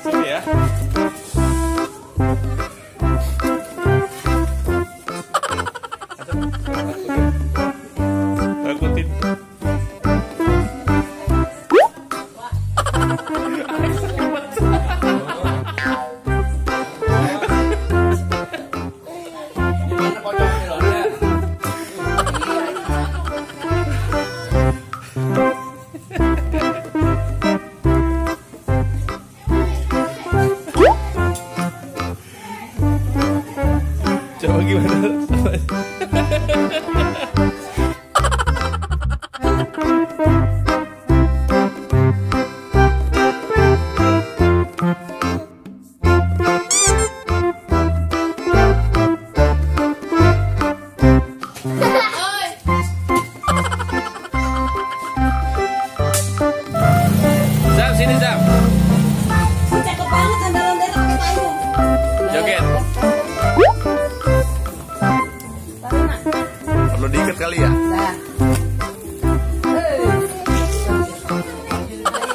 Sini ya. Takutin. Coba gimana? Zam, sini Zam. Cakep banget ondel-ondel pakai payung. Joget. Perlu diikat kali ya? Nah.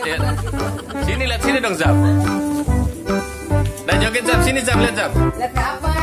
Ya. Sini lihat sini dong Zam. Nah joget Zam, sini Zam, lihat Zam. Lihat ke apa?